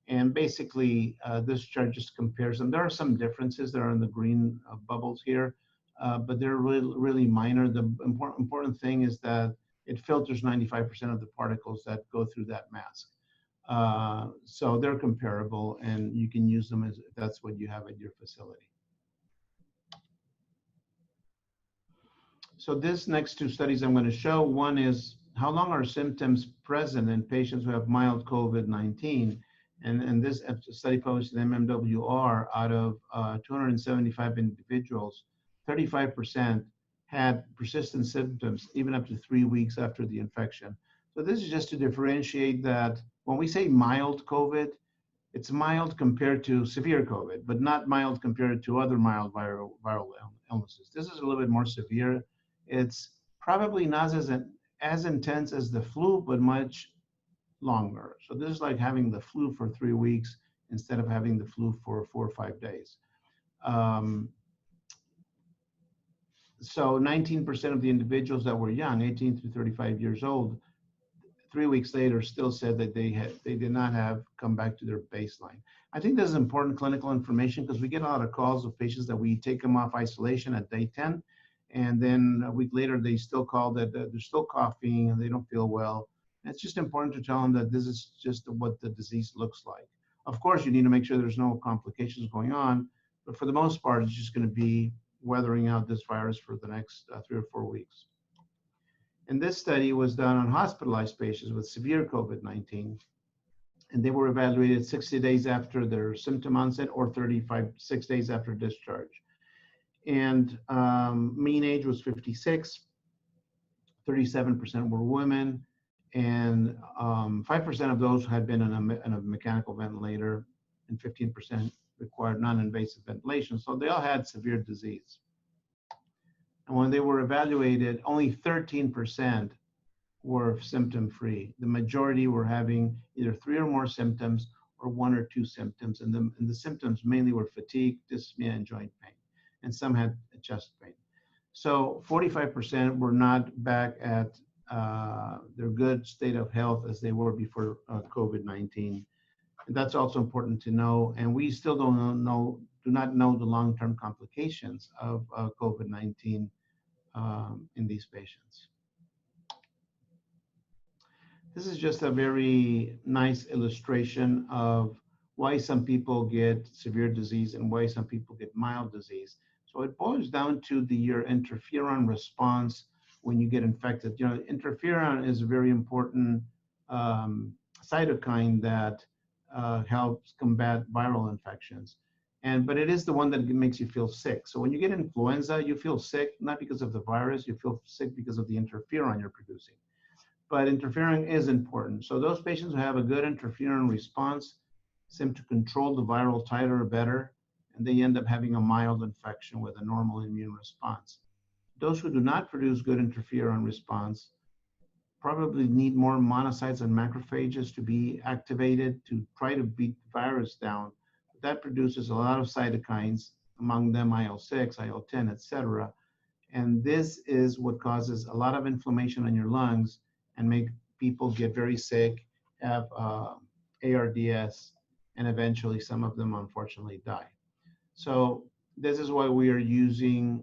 And basically, this chart just compares them. There are some differences that are in the green bubbles here, but they're really minor. The important thing is that it filters 95% of the particles that go through that mask. So they're comparable, and you can use them if that's what you have at your facility. So this next two studies I'm going to show, one is how long are symptoms present in patients who have mild COVID-19? And this study published in MMWR, out of 275 individuals, 35% had persistent symptoms even up to 3 weeks after the infection. So this is just to differentiate that when we say mild COVID, it's mild compared to severe COVID, but not mild compared to other mild viral illnesses. This is a little bit more severe. It's probably not as intense as the flu, but much longer. So this is like having the flu for 3 weeks instead of having the flu for 4 or 5 days. So 19% of the individuals that were young, 18 through 35 years old, 3 weeks later still said that they did not have come back to their baseline. I think this is important clinical information because we get a lot of calls of patients that we take them off isolation at day 10, and then a week later they still call that they're still coughing and they don't feel well. And it's just important to tell them that this is just what the disease looks like. Of course, you need to make sure there's no complications going on, but for the most part, it's just going to be weathering out this virus for the next 3 or 4 weeks. And this study was done on hospitalized patients with severe COVID-19, and they were evaluated 60 days after their symptom onset or 6 days after discharge. And mean age was 56, 37% were women, and 5% of those had been on a mechanical ventilator, and 15% required non-invasive ventilation. So they all had severe disease. And when they were evaluated, only 13% were symptom-free. The majority were having either 3 or more symptoms or 1 or 2 symptoms. And the symptoms mainly were fatigue, dyspnea, and joint pain. And some had chest pain. So 45% were not back at their good state of health as they were before COVID-19. And that's also important to know. And we still do not know the long-term complications of COVID-19 in these patients. This is just a very nice illustration of why some people get severe disease and why some people get mild disease. So it boils down to your interferon response when you get infected. You know, interferon is a very important cytokine that helps combat viral infections. But it is the one that makes you feel sick. So when you get influenza, you feel sick, not because of the virus, you feel sick because of the interferon you're producing. But interferon is important. So those patients who have a good interferon response seem to control the viral titer better, and they end up having a mild infection with a normal immune response. Those who do not produce good interferon response probably need more monocytes and macrophages to be activated to try to beat the virus down. That produces a lot of cytokines, among them IL-6, IL-10, etc. And this is what causes a lot of inflammation in your lungs and make people get very sick, have ARDS, and eventually some of them unfortunately die. So this is why we are using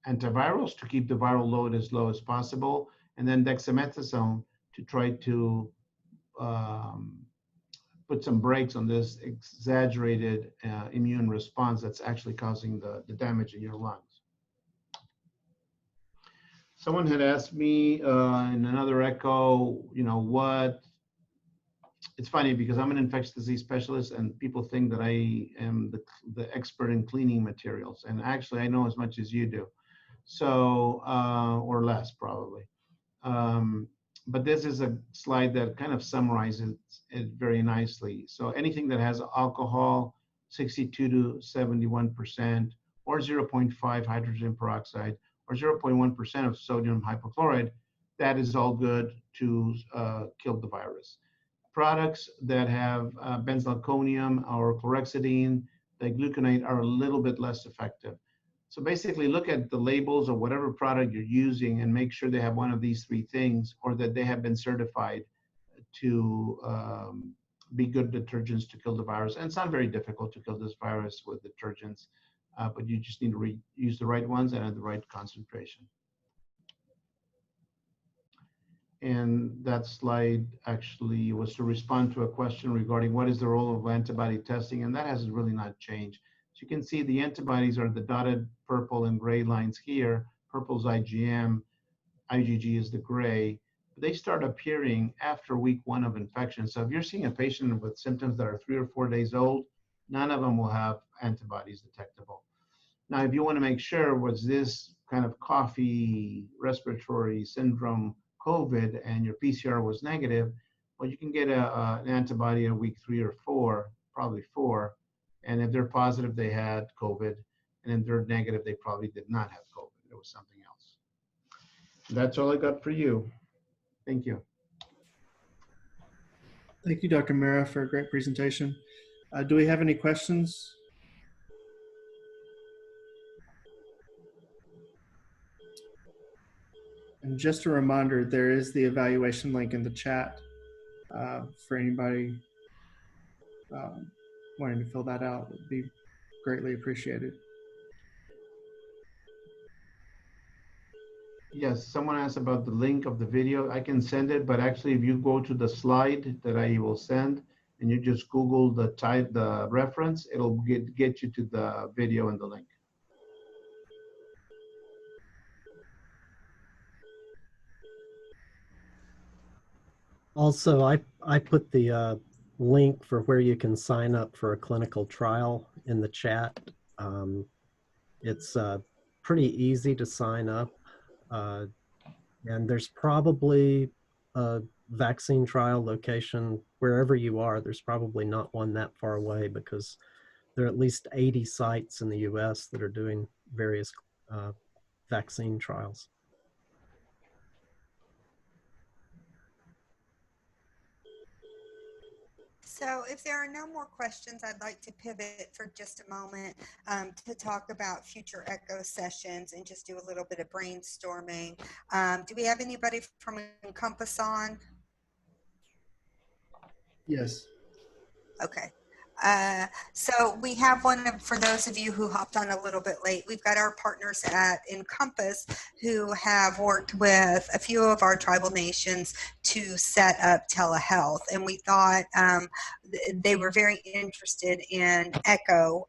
antivirals to keep the viral load as low as possible, and then dexamethasone to try to put some brakes on this exaggerated immune response that's actually causing the damage in your lungs. Someone had asked me in another echo, you know, what, it's funny because I'm an infectious disease specialist and people think that I am the expert in cleaning materials. And actually I know as much as you do. So, or less probably. But this is a slide that kind of summarizes it very nicely. So anything that has alcohol, 62 to 71%, or 0.5 hydrogen peroxide, or 0.1% of sodium hypochlorite, that is all good to kill the virus. Products that have benzalkonium or chlorhexidine, digluconate are a little bit less effective. So basically look at the labels of whatever product you're using and make sure they have one of these 3 things, or that they have been certified to be good detergents to kill the virus. And it's not very difficult to kill this virus with detergents, but you just need to use the right ones and at the right concentration. And that slide actually was to respond to a question regarding what is the role of antibody testing, and that has really not changed. So you can see the antibodies are the dotted purple and gray lines here. Purple's IgM, IgG is the gray. They start appearing after week 1 of infection. So if you're seeing a patient with symptoms that are 3 or 4 days old, none of them will have antibodies detectable. Now, if you want to make sure, was this kind of coughy respiratory syndrome COVID and your PCR was negative, well, you can get an antibody at week 3 or 4, probably 4. And if they're positive, they had COVID. And if they're negative, they probably did not have COVID. It was something else. That's all I got for you. Thank you. Thank you, Dr. Mera, for a great presentation. Do we have any questions? And just a reminder, there is the evaluation link in the chat for anybody wanting to fill that out. It would be greatly appreciated. Yes, someone asked about the link of the video. I can send it, but actually if you go to the slide that I will send and you just Google the reference, it'll get you to the video and the link. Also, I put the link for where you can sign up for a clinical trial in the chat. It's pretty easy to sign up. And there's probably a vaccine trial location wherever you are. There's probably not one that far away because there are at least 80 sites in the US that are doing various vaccine trials. So if there are no more questions, I'd like to pivot for just a moment to talk about future ECHO sessions and just do a little bit of brainstorming. Do we have anybody from Encompass on? Yes. Okay. So we have one for those of you who hopped on a little bit late. We've got our partners at Encompass who have worked with a few of our tribal nations to set up telehealth, and we thought they were very interested in ECHO,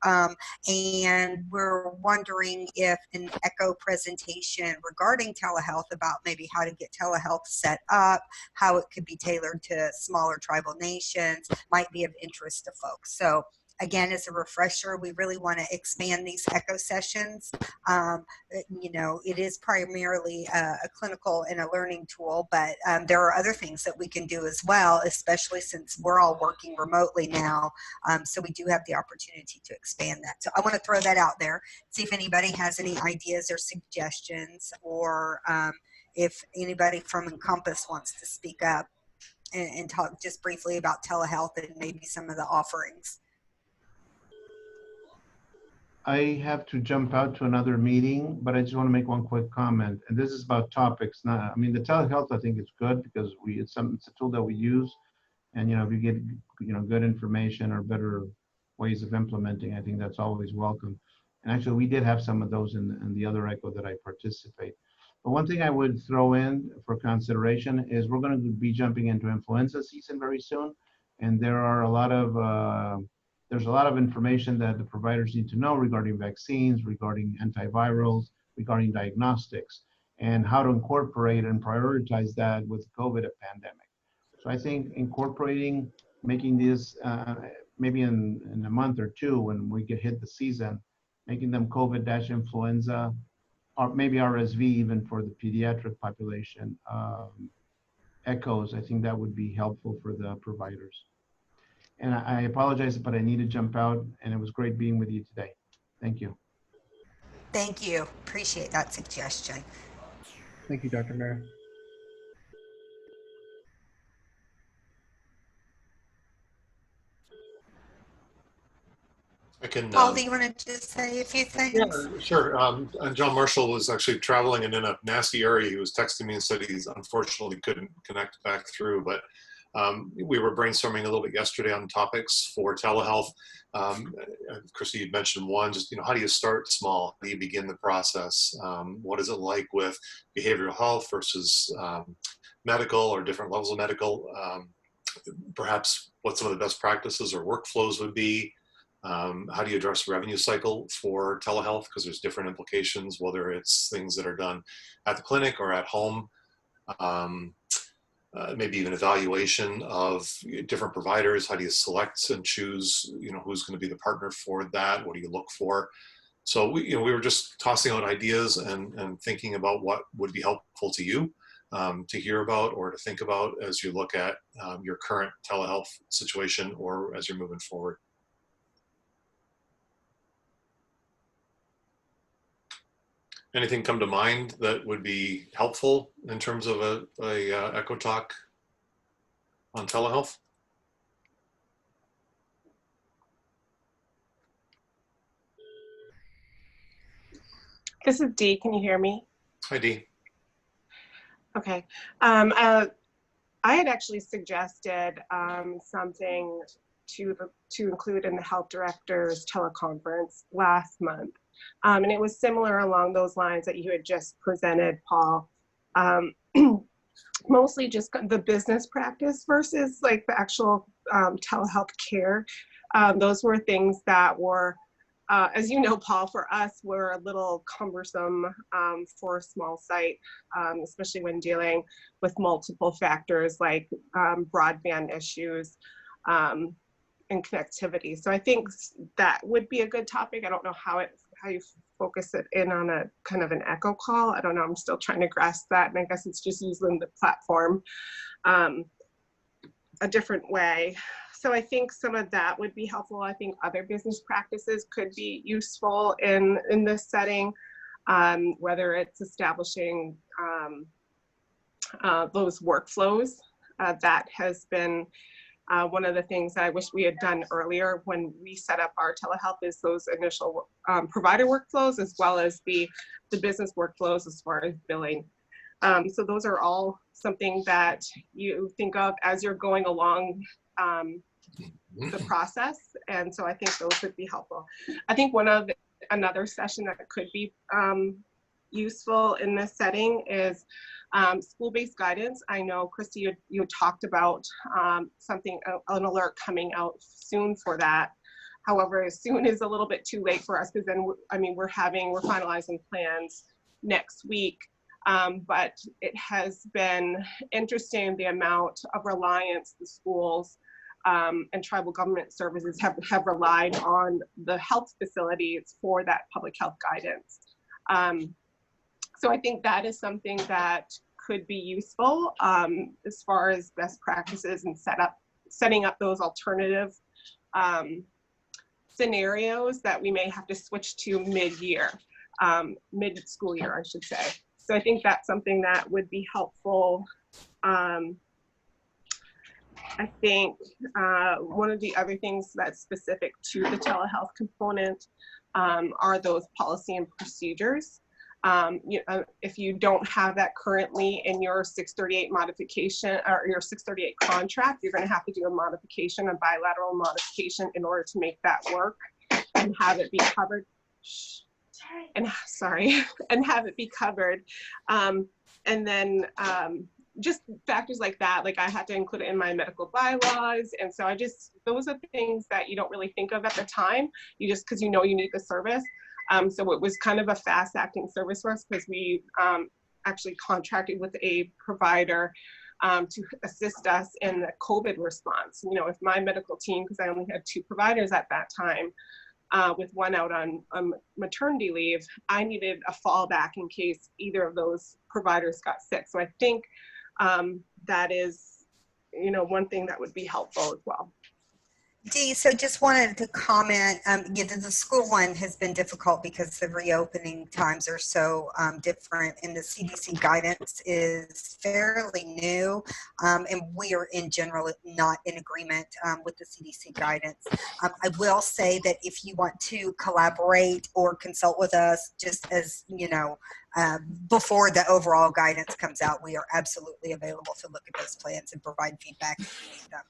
and we're wondering if an ECHO presentation regarding telehealth about maybe how to get telehealth set up, how it could be tailored to smaller tribal nations might be of interest to folks. So again, as a refresher, we really want to expand these ECHO sessions. You know, it is primarily a clinical and a learning tool, but there are other things that we can do as well, especially since we're all working remotely now. So we do have the opportunity to expand that. So I want to throw that out there, see if anybody has any ideas or suggestions, or if anybody from Encompass wants to speak up and talk just briefly about telehealth and maybe some of the offerings. I have to jump out to another meeting, but I just want to make one quick comment. And this is about topics. Now, I mean, the telehealth, I think is good because it's a tool that we use. And, you know, if you get, you know, good information or better ways of implementing, I think that's always welcome. And actually, we did have some of those in the other ECHO that I participate. But one thing I would throw in for consideration is we're going to be jumping into influenza season very soon. And there are there's a lot of information that the providers need to know regarding vaccines, regarding antivirals, regarding diagnostics, and how to incorporate and prioritize that with COVID pandemic. So I think incorporating, making this maybe in a month or two when we hit the season, making them COVID-influenza, or maybe RSV even for the pediatric population, echoes, I think that would be helpful for the providers. And I apologize, but I need to jump out, and it was great being with you today. Thank you. Thank you. Appreciate that suggestion. Thank you, Dr. Mara. I can. Paul, do you want to just say a few things? Yeah, sure. And John Marshall was actually traveling and in a nasty area. He was texting me and said he's unfortunately couldn't connect back through, but we were brainstorming a little bit yesterday on topics for telehealth. Christy, you'd mentioned one, just, you know, how do you start small? How do you begin the process? What is it like with behavioral health versus medical or different levels of medical? Perhaps what some of the best practices or workflows would be. How do you address revenue cycle for telehealth? Because there's different implications, whether it's things that are done at the clinic or at home. Maybe even evaluation of different providers. How do you select and choose, you know, who's going to be the partner for that? What do you look for? So we were just tossing out ideas and thinking about what would be helpful to you to hear about or to think about as you look at your current telehealth situation or as you're moving forward. Anything come to mind that would be helpful in terms of a Echo Talk on telehealth? This is Dee. Can you hear me? Hi, Dee. Okay. I had actually suggested something to include in the health director's teleconference last month. And it was similar along those lines that you had just presented, Paul. Mostly just the business practice versus like the actual telehealth care. Those were things that were, as you know, Paul, for us, were a little cumbersome for a small site, especially when dealing with multiple factors like broadband issues and connectivity. So I think that would be a good topic. I don't know how you focus it in on a kind of an echo call. I don't know, I'm still trying to grasp that. And I guess it's just using the platform a different way. So I think some of that would be helpful. I think other business practices could be useful in this setting, whether it's establishing those workflows. That has been one of the things that I wish we had done earlier when we set up our telehealth, is those initial provider workflows, as well as the business workflows as far as billing. So those are all something that you think of as you're going along the process. And so I think those would be helpful. I think another session that could be useful in this setting is school-based guidance. I know, Christy, you talked about something, an alert coming out soon for that. However, soon is a little bit too late for us, because then, we're finalizing plans next week. But it has been interesting the amount of reliance the schools and tribal government services have relied on the health facilities for that public health guidance. So I think that is something that could be useful as far as best practices and setting up those alternative scenarios that we may have to switch to mid-year, mid-school year, I should say. So I think that's something that would be helpful. I think one of the other things that's specific to the telehealth component are those policy and procedures. If you don't have that currently in your 638 modification or your 638 contract, you're going to have to do a modification, a bilateral modification, in order to make that work and have it be covered. And have it be covered. And then just factors like that, like I had to include it in my medical bylaws. And so those are things that you don't really think of at the time, because you need the service. So it was kind of a fast acting service for us, because we actually contracted with a provider to assist us in the COVID response. If my medical team, because I only had 2 providers at that time, with one out on maternity leave, I needed a fallback in case either of those providers got sick. So I think that is, one thing that would be helpful as well. Dee, so just wanted to comment, the school one has been difficult because the reopening times are so different, and the CDC guidance is fairly new, and we are in general not in agreement with the CDC guidance. I will say that if you want to collaborate or consult with us, just as, before the overall guidance comes out, we are absolutely available to look at those plans and provide feedback if you need them.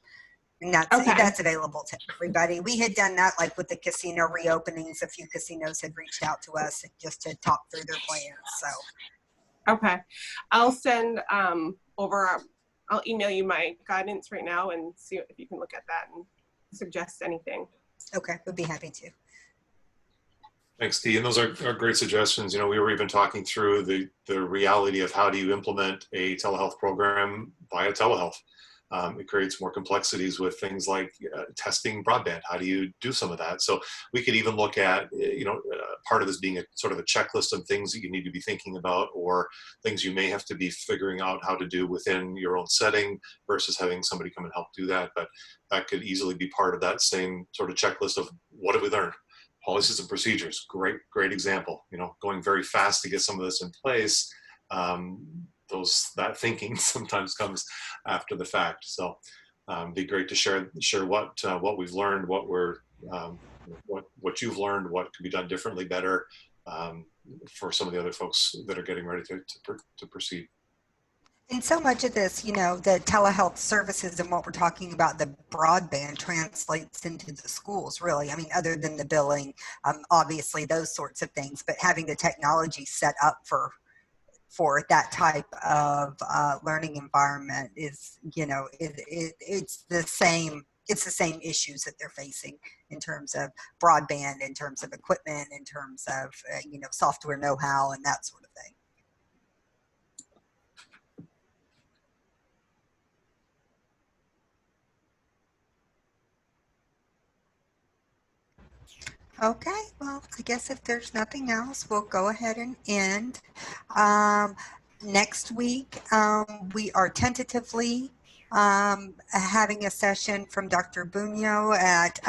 And that's available to everybody. We had done that like with the casino reopenings. A few casinos had reached out to us just to talk through their plans. So, okay, I'll send I'll email you my guidance right now and see if you can look at that and suggest anything. Okay, would be happy to. Thanks, Dee. And those are great suggestions. We were even talking through the reality of how do you implement a telehealth program via telehealth. It creates more complexities with things like testing broadband. How do you do some of that? So we could even look at, part of this being a sort of a checklist of things that you need to be thinking about, or things you may have to be figuring out how to do within your own setting versus having somebody come and help do that. But that could easily be part of that same sort of checklist of what have we learned? Policies and procedures, great example. Going very fast to get some of this in place. That thinking sometimes comes after the fact. So be great to share what we've learned, what you've learned, what could be done differently, better for some of the other folks that are getting ready to proceed. And so much of this, the telehealth services and what we're talking about, the broadband translates into the schools, really. Other than the billing, obviously those sorts of things, but having the technology set up for that type of learning environment is, it's the same issues that they're facing in terms of broadband, in terms of equipment, in terms of, software know-how and that sort of thing. Okay, well, I guess if there's nothing else, we'll go ahead and end. Next week, we are tentatively having a session from Dr. Bunyo at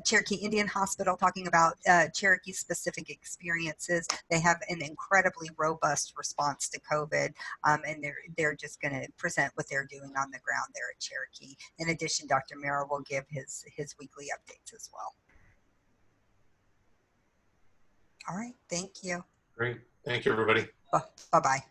Cherokee Indian Hospital talking about Cherokee-specific experiences. They have an incredibly robust response to COVID, and they're just going to present what they're doing on the ground there at Cherokee. In addition, Dr. Mera will give his weekly updates as well. All right. Thank you. Great. Thank you, everybody. Bye-bye.